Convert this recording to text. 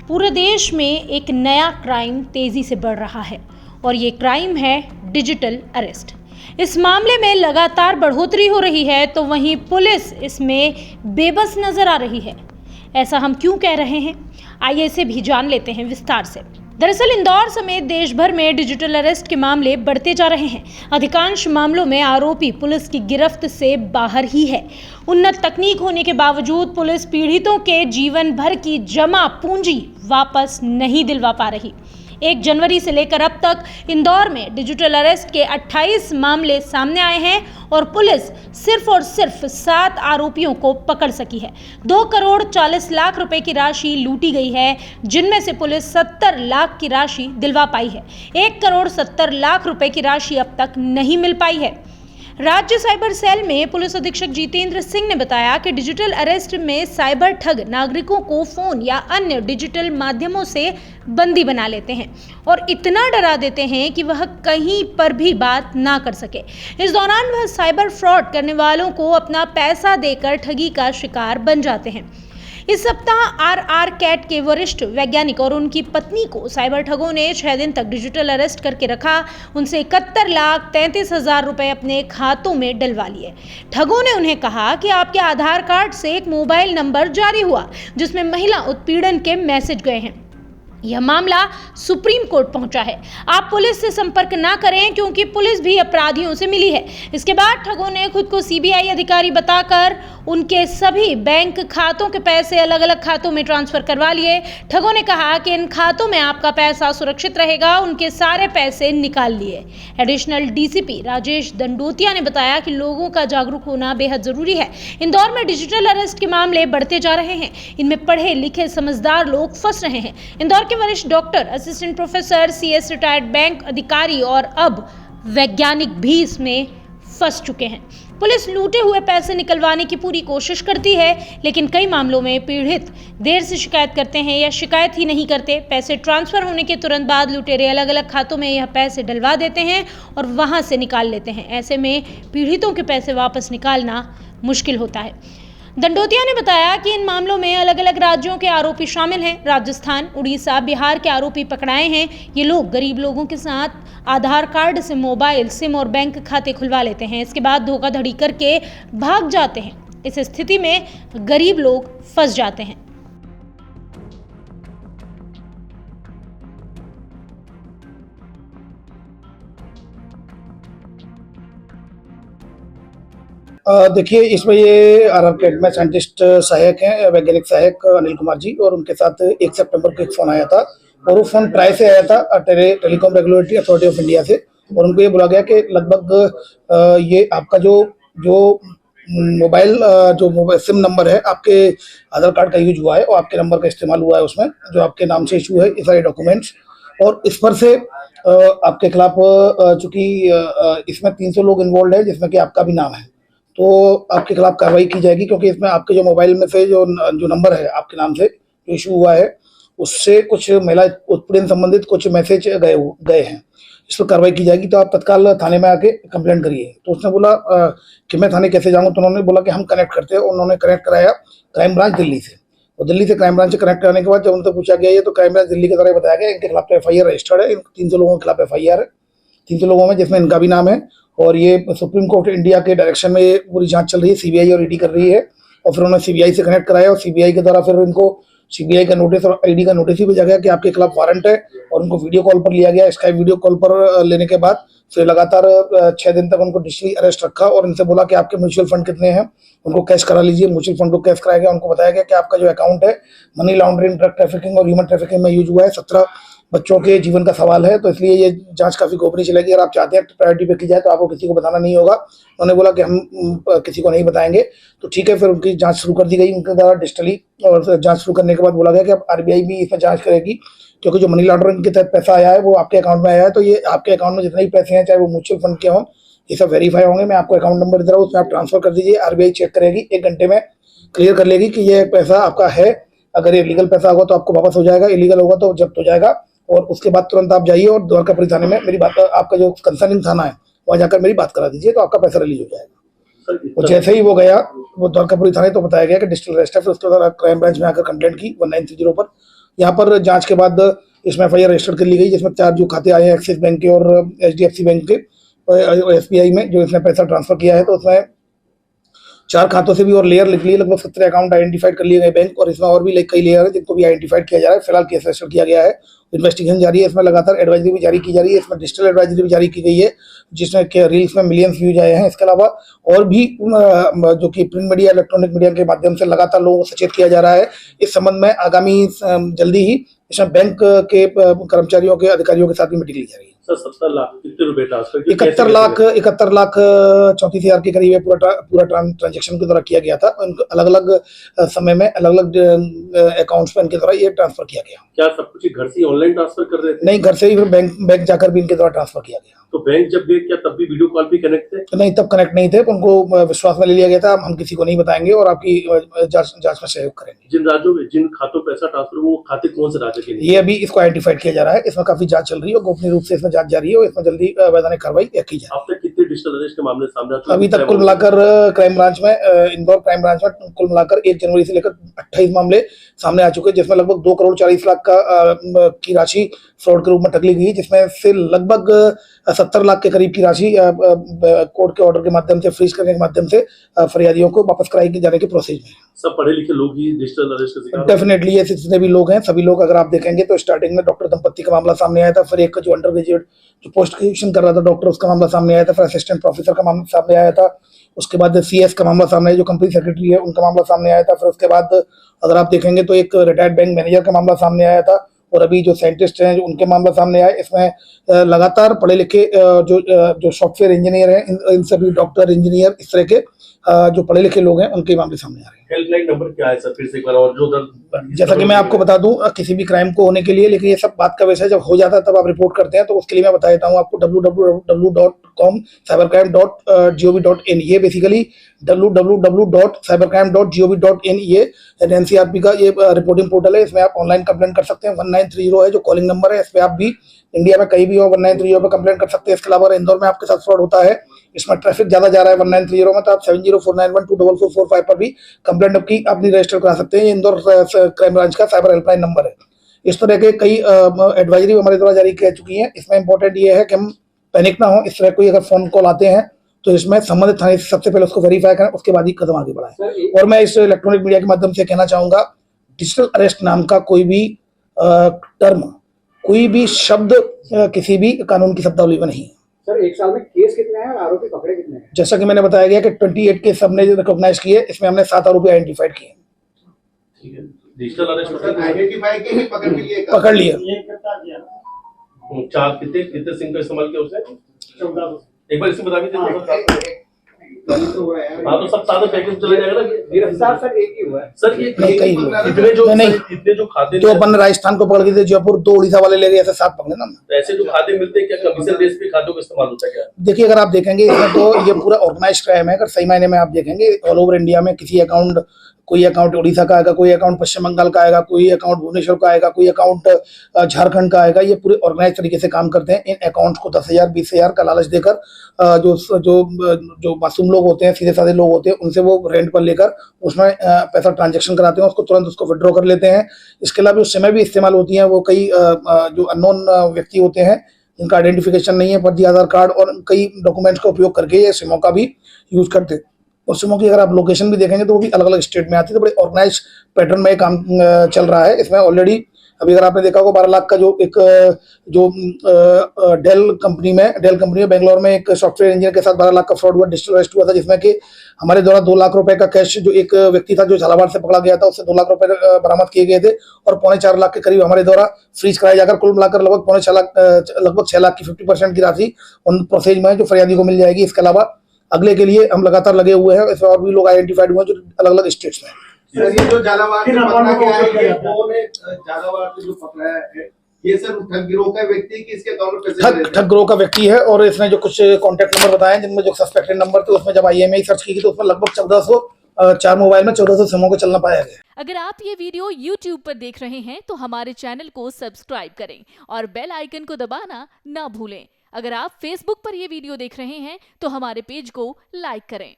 पूरे देश में एक नया क्राइम तेजी से बढ़ रहा है और ये क्राइम है डिजिटल अरेस्ट। इस मामले में लगातार बढ़ोतरी हो रही है तो वहीं पुलिस इसमें बेबस नजर आ रही है। ऐसा हम क्यों कह रहे हैं, आइए इसे भी जान लेते हैं विस्तार से। दरअसल इंदौर समेत देश भर में डिजिटल अरेस्ट के मामले बढ़ते जा रहे हैं। अधिकांश मामलों में आरोपी पुलिस की गिरफ्त से बाहर ही है। उन्नत तकनीक होने के बावजूद पुलिस पीड़ितों के जीवन भर की जमा पूंजी वापस नहीं दिलवा पा रही। 1 जनवरी से लेकर अब तक इंदौर में डिजिटल अरेस्ट के 28 मामले सामने आए हैं और पुलिस सिर्फ और सिर्फ 7 आरोपियों को पकड़ सकी है। 2 करोड़ 40 लाख रुपए की राशि लूटी गई है, जिनमें से पुलिस 70 लाख की राशि दिलवा पाई है। 1 करोड़ 70 लाख रुपए की राशि अब तक नहीं मिल पाई है। राज्य साइबर सेल में पुलिस अधीक्षक जितेंद्र सिंह ने बताया कि डिजिटल अरेस्ट में साइबर ठग नागरिकों को फोन या अन्य डिजिटल माध्यमों से बंदी बना लेते हैं और इतना डरा देते हैं कि वह कहीं पर भी बात ना कर सके। इस दौरान वह साइबर फ्रॉड करने वालों को अपना पैसा देकर ठगी का शिकार बन जाते हैं। इस सप्ताह आर कैट के वरिष्ठ वैज्ञानिक और उनकी पत्नी को साइबर ठगों ने 6 दिन तक डिजिटल अरेस्ट करके रखा। उनसे 71,33,000 रुपए अपने खातों में डलवा लिए। ठगों ने उन्हें कहा कि आपके आधार कार्ड से एक मोबाइल नंबर जारी हुआ जिसमें महिला उत्पीड़न के मैसेज गए हैं। यह मामला सुप्रीम कोर्ट पहुंचा है। आप पुलिस से संपर्क ना करें क्योंकि पुलिस भी अपराधियों से मिली है। इसके बाद ठगों ने खुद को सीबीआई अधिकारी बताकर उनके सभी बैंक खातों के पैसे अलग अलग खातों में ट्रांसफर करवा लिए। ठगों ने कहा कि इन खातों में आपका पैसा सुरक्षित रहेगा। उनके सारे पैसे निकाल लिए। एडिशनल डीसीपी राजेश दंडोतिया ने बताया कि लोगों का जागरूक होना बेहद जरूरी है। इंदौर में डिजिटल अरेस्ट के मामले बढ़ते जा रहे हैं। इनमें पढ़े लिखे समझदार लोग फंस रहे हैं। इंदौर के वरिष्ठ doctor, assistant professor, CS, retired bank अधिकारी और अब वैज्ञानिक भी इसमें फंस चुके हैं। पुलिस लूटे हुए पैसे निकलवाने की पूरी कोशिश करती है, लेकिन कई मामलों में पीड़ित देर से शिकायत करते हैं या शिकायत ही नहीं करते। पैसे ट्रांसफर होने के तुरंत बाद लुटेरे अलग अलग खातों में यह पैसे डलवा देते हैं और वहां से निकाल लेते हैं। ऐसे में पीड़ितों के पैसे वापस निकालना मुश्किल होता है। दंडोतिया ने बताया कि इन मामलों में अलग अलग राज्यों के आरोपी शामिल हैं। राजस्थान, उड़ीसा, बिहार के आरोपी पकड़ाए हैं। ये लोग गरीब लोगों के साथ आधार कार्ड से मोबाइल, सिम और बैंक खाते खुलवा लेते हैं। इसके बाद धोखाधड़ी करके भाग जाते हैं। इस स्थिति में गरीब लोग फंस जाते हैं। देखिए, इसमें ये आर-कैट में साइंटिस्ट सहायक हैं, वैज्ञानिक सहायक अनिल कुमार जी, और उनके साथ 1 सितंबर को एक फ़ोन आया था और वो फ़ोन ट्राई से आया था, telecom regulatory authority of India से, और उनको ये बोला गया कि लगभग ये आपका जो मोबाइल सिम नंबर है, आपके आधार कार्ड का यूज हुआ है और आपके नंबर का इस्तेमाल हुआ है उसमें, जो आपके नाम से इशू है, ये सारे डॉक्यूमेंट्स, और इस पर से आपके खिलाफ चूँकि इसमें 300 लोग इन्वॉल्व है जिसमें कि आपका भी नाम है, तो आपके खिलाफ कार्रवाई की जाएगी, क्योंकि इसमें आपके जो मोबाइल में से जो नंबर है आपके नाम से जो इशू हुआ है, उससे कुछ महिला उत्पीड़न संबंधित कुछ मैसेज गए हैं। इस पर कार्रवाई की जाएगी। तो आप तत्काल थाने में आके कंप्लेंट करिए। तो उसने बोला कि मैं थाने कैसे जाऊँगा, तो उन्होंने बोला कि हम कनेक्ट करते हैं। उन्होंने कनेक्ट कराया क्राइम ब्रांच दिल्ली से, और दिल्ली से क्राइम ब्रांच से कनेक्ट कराने के बाद जब उनसे पूछा गया, तो क्राइम ब्रांच दिल्ली के द्वारा बताया गया इनके खिलाफ तो FIR रजिस्टर्ड है, इन 300 लोगों के खिलाफ FIR है, 300 लोगों में, जिसमें इनका भी नाम है, और ये सुप्रीम कोर्ट इंडिया के डायरेक्शन में ये पूरी जांच चल रही है। सीबीआई और ईडी कर रही है, और फिर उन्होंने सीबीआई से कनेक्ट कराया, और सीबीआई के द्वारा फिर इनको सीबीआई का नोटिस और ईडी का नोटिस भी भेजा गया कि आपके खिलाफ वारंट है, और उनको वीडियो कॉल पर लिया गया। स्काइप वीडियो कॉल पर लेने के बाद फिर लगातार 6 दिन तक उनको डिजिटली अरेस्ट रखा, और इनसे बोला कि आपके म्यूचुअल फंड कितने हैं, उनको कैश करा लीजिए। म्यूचुअल फंड को कैश कराया गया। उनको बताया गया कि आपका जो अकाउंट है मनी लॉन्ड्रिंग, ड्रग ट्रैफिकिंग और ह्यूमन ट्रैफिकिंग में यूज हुआ है। 17 बच्चों के जीवन का सवाल है, तो इसलिए ये जांच काफी गोपनीय चलेगी। अगर आप चाहते हैं प्रायोरिटी पे की जाए तो आपको किसी को बताना नहीं होगा। उन्होंने बोला कि हम किसी को नहीं बताएंगे, तो ठीक है। फिर उनकी जांच शुरू कर दी गई उनके द्वारा डिजिटली, और जांच शुरू करने के बाद बोला गया कि अब आरबीआई भी इस पर जांच करेगी, क्योंकि जो मनी लॉन्ड्रिंग के तहत पैसा आया है वो आपके अकाउंट में आया है। तो ये आपके अकाउंट में जितने भी पैसे हैं, चाहे वो म्यूचुअल फंड के हों, ये सब वेरीफाई होंगे। मैं आपको अकाउंट नंबर दे रहा हूँ, उसमें आप ट्रांसफर कर दीजिए। आरबीआई चेक करेगी, 1 घंटे में क्लियर कर लेगी कि ये पैसा आपका है। अगर ये लीगल पैसा होगा तो आपको वापस हो जाएगा, इलीगल होगा तो जब्त हो जाएगा। और उसके बाद तुरंत आप जाइए और द्वारकापुरी थाने में मेरी बात, आपका जो कंसर्निंग थाना है वहाँ जाकर मेरी बात करा दीजिए, तो आपका पैसा रिलीज हो जाएगा। और जैसे ही वो गया वो द्वारकापुरी थाने, तो बताया गया कि डिजिटल अरेस्ट है। फिर उसके बाद क्राइम ब्रांच में आकर कंप्लेंट की 1930 पर, यहाँ पर जांच के बाद इसमें एफआईआर रजिस्टर कर ली गई, जिसमें 4 जो खाते आए हैं एक्सिस बैंक के और एचडीएफसी बैंक के और एसबीआई में जो इसने पैसा ट्रांसफर किया है, तो उसमें 4 खातों से भी और लेयर लिख लिए, लगभग 17 अकाउंट आइडेंटिफाइड कर लिए गए बैंक, और इसमें और भी कई लेयर है जिनको भी आइडेंटिफाइड किया जा रहा है। फिलहाल केस रजिस्टर किया गया है, इन्वेस्टिगेशन जारी है। इसमें लगातार एडवाइजरी भी जारी की जा रही है, इसमें डिजिटल एडवाइजरी भी जारी की गई है, जिसमें रील्स में मिलियंस व्यूज आए हैं। इसके अलावा और भी जो कि प्रिंट मीडिया, इलेक्ट्रॉनिक मीडिया के माध्यम से लगातार लोगों को सचेत किया जा रहा है। इस संबंध में आगामी जल्दी ही इसमें बैंक के कर्मचारियों के अधिकारियों के साथ भी मीटिंग ली जा रही है। सर 70 लाख कितने रुपए ट्रांसफर किए? 71 लाख 34,000 के करीब पूरा ट्रांजेक्शन के द्वारा किया गया था। अलग अलग समय में अलग अलग अकाउंट्स में इनके द्वारा ये ट्रांसफर किया गया। क्या सब कुछ घर से ऑनलाइन ट्रांसफर कर रहे थे? नहीं, घर से ही फिर बैंक जाकर भी इनके द्वारा ट्रांसफर किया गया। तो बैंक जब गए क्या तब भी वीडियो कॉल भी कनेक्ट थे? नहीं, तब कनेक्ट नहीं थे, उनको विश्वास में ले लिया गया था, हम किसी को नहीं बताएंगे और आपकी जांच में सहयोग करेंगे। जिन राज्यों में जिन खातों पैसा ट्रांसफर, वो खाते कौन से राज्य के लिए? ये अभी इसको आइडेंटिफाइड किया जा रहा है, इसमें काफी जांच चल रही है और गोपनीय रूप से इसमें जांच जारी है और इसमें जल्दी वैधानिक कार्रवाई की जाए। अब तक कितने डिजिटल अरेस्ट के मामले सामने आ चुके? अभी तक कुल मिलाकर क्राइम ब्रांच में, इंदौर क्राइम ब्रांच में कुल मिलाकर 1 जनवरी से लेकर 28 मामले सामने आ चुके हैं, जिसमें लगभग 2 करोड़ 40 लाख की राशि फ्रॉड के रूप में टकली गई, जिसमें से लगभग 70 लाख के करीब की राशि कोर्ट के ऑर्डर के माध्यम से, फ्रीज करने के माध्यम से फरियादियों को वापस कराई जाने के प्रोसेस में। सब पढ़े लिखे लोग ही डिजिटल अरेस्ट के शिकार? डेफिनेटली ये जितने भी लोग हैं, सभी लोग, अगर आप देखेंगे तो स्टार्टिंग में डॉक्टर दंपत्ति का मामला सामने आया था, फिर एक जो अंडर ग्रेजुएट जो पोस्ट ग्रेजुएशन कर रहा था डॉक्टर, उसका मामला सामने आया था, फिर असिस्टेंट प्रोफेसर का मामला सामने आया था, उसके बाद सीएस का मामला सामने आया, जो कंपनी सेक्रेटरी है उनका मामला सामने आया था, फिर उसके बाद अगर आप देखेंगे तो एक रिटायर्ड बैंक मैनेजर का मामला सामने आया था, और अभी जो साइंटिस्ट हैं जो उनके मामला सामने आए। इसमें लगातार पढ़े लिखे जो सॉफ्टवेयर इंजीनियर हैं, इन सभी डॉक्टर, इंजीनियर, इस तरह के जो पढ़े लिखे लोग हैं उनके मामले सामने आ रहे हैं। हेल्पलाइन नंबर क्या है सर, फिर से एक बार? और जो जैसा कि मैं आपको बता दूं, किसी भी क्राइम को होने के लिए, लेकिन ये सब बात का विषय जब हो जाता है तब आप रिपोर्ट करते हैं, तो उसके लिए मैं बता देता हूं आपको www.cybercrime.gov.in। ये बेसिकली www.cybercrime.gov.in ये एनसीआरपी का ये रिपोर्टिंग पोर्टल है। इसमें आप ऑनलाइन कंप्लेंट कर सकते हैं। 1930 है जो कॉलिंग नंबर है, इस पर आप भी इंडिया में कहीं भी हो 1930 पे कंप्लेंट कर सकते हैं। इसके अलावा इंदौर में आपके साथ फ्रॉड होता है, इसमें ट्रैफिक ज्यादा जा रहा है 1930 में, तो आप 7049124445 पर भी कंप्लेंट अपनी रजिस्टर करा सकते हैं। ये इंदौर क्राइम ब्रांच का साइबर हेल्पलाइन नंबर है। इस तरह के कई एडवाइजरी हमारे द्वारा जारी की चुकी है। इसमें इंपॉर्टेंट ये है कि हम पैनिक ना हो। इस तरह कोई अगर फोन कॉल आते हैं तो इसमें संबंधित थाने से सबसे पहले उसको वेरीफाई करें, उसके बाद ही कदम आगे बढ़ाएं। और मैं इस इलेक्ट्रॉनिक मीडिया के माध्यम से कहना चाहूंगा, डिजिटल अरेस्ट नाम का कोई भी टर्म, कोई भी शब्द किसी भी कानून की शब्दावली में नहीं है। सर, एक साल में केस कितने हैं और आरोपी पकड़े कितने हैं? जैसा कि मैंने बताया गया कि 28 केस हमने रिकॉग्नाइज किए, इसमें हमने 7 आरोपी आइडेंटिफाइड किए। ठीक है, डिजिटल अरेस्ट आइडेंटिफाई के ही पकड़ लिया। 4 कितने सिम का इस्तेमाल किया उसने? 14। एक बार इसे बता भी दीजिए। हाँ, तो सब सारे पैकेज चले जाएगा ना। गिरफ्तार सर एक ही हुआ है सर। ये कई लोग इतने जो खाते, तो अपन राजस्थान को पकड़ के थे, जयपुर 2 उड़ीसा वाले ले गए, ऐसे 7 पकड़े ना। ऐसे जो खाते मिलते हैं, क्या कमीशन बेस पे खातों का इस्तेमाल होता है क्या? देखिए, अगर आप देखेंगे इसमें तो ये पूरा ऑर्गेनाइज्ड क्राइम है। अगर सही मायने में आप देखेंगे ऑल ओवर इंडिया में किसी अकाउंट, कोई अकाउंट उड़ीसा का आएगा, कोई अकाउंट पश्चिम बंगाल का आएगा, कोई अकाउंट भुवनेश्वर का आएगा, कोई अकाउंट झारखंड का आएगा। ये पूरे ऑर्गेनाइज तरीके से काम करते हैं। इन अकाउंट्स को 10,000 20,000 का लालच देकर जो मासूम लोग होते हैं, सीधे साधे लोग होते हैं, उनसे वो रेंट पर लेकर उसमें पैसा ट्रांजेक्शन कराते हैं, उसको तुरंत उसको विड्रॉ कर लेते हैं। इसके अलावा उस समय भी इस्तेमाल होती हैं वो कई जो अननोन व्यक्ति होते हैं, जिनका आइडेंटिफिकेशन नहीं है, फर्जी आधार कार्ड और कई डॉक्यूमेंट्स का उपयोग करके ये सिमों का भी यूज करते हैं। और सिमों की अगर आप लोकेशन भी देखेंगे तो वो भी अलग अलग स्टेट में आती है। तो बड़े ऑर्गेनाइज पैटर्न में काम चल रहा है। इसमें ऑलरेडी अभी अगर आपने देखा होगा 12 लाख का जो डेल कंपनी में बेंगलोर में एक सॉफ्टवेयर इंजीनियर के साथ 12 लाख का फ्रॉड हुआ, डिजिटल अरेस्ट हुआ था, जिसमें कि हमारे द्वारा 2 लाख रुपए का कैश, जो एक व्यक्ति था जो झालावाड़ से पकड़ा गया था, उससे 2 लाख रुपए बरामद किए गए थे और 4.25 लाख के करीब हमारे द्वारा फ्रीज कराए जाकर कुल मिलाकर लगभग 6 लाख की 50% की राशि उन प्रोसेस में जो फरियादी को मिल जाएगी। इसके अलावा अगले के लिए हम लगातार लगे हुए हैं। इसमें और भी लोग आइडेंटिफाइड हुए हैं जो अलग अलग स्टेट्स में। सर, ये जो झालावाड़ से पकड़ा गया है, ये कौन है? झालावाड़ से जो पकड़ा है, ये सर ठग गिरोह का व्यक्ति की इसके अकाउंट में पैसे ठग गिरोह का व्यक्ति है। और इसने जो कुछ कॉन्टैक्ट नंबर बताए, जिनमें जो सस्पेक्टेड नंबर थे, उसमें जब IMEI सर्च की तो उसमें लगभग 1400 मोबाइल में 1400 सिमों को चलना पाया गया। अगर आप ये वीडियो YouTube पर देख रहे हैं तो हमारे चैनल को सब्सक्राइब करें और बेल आइकन को दबाना ना भूलें। अगर आप Facebook पर ये वीडियो देख रहे हैं तो हमारे पेज को लाइक करें।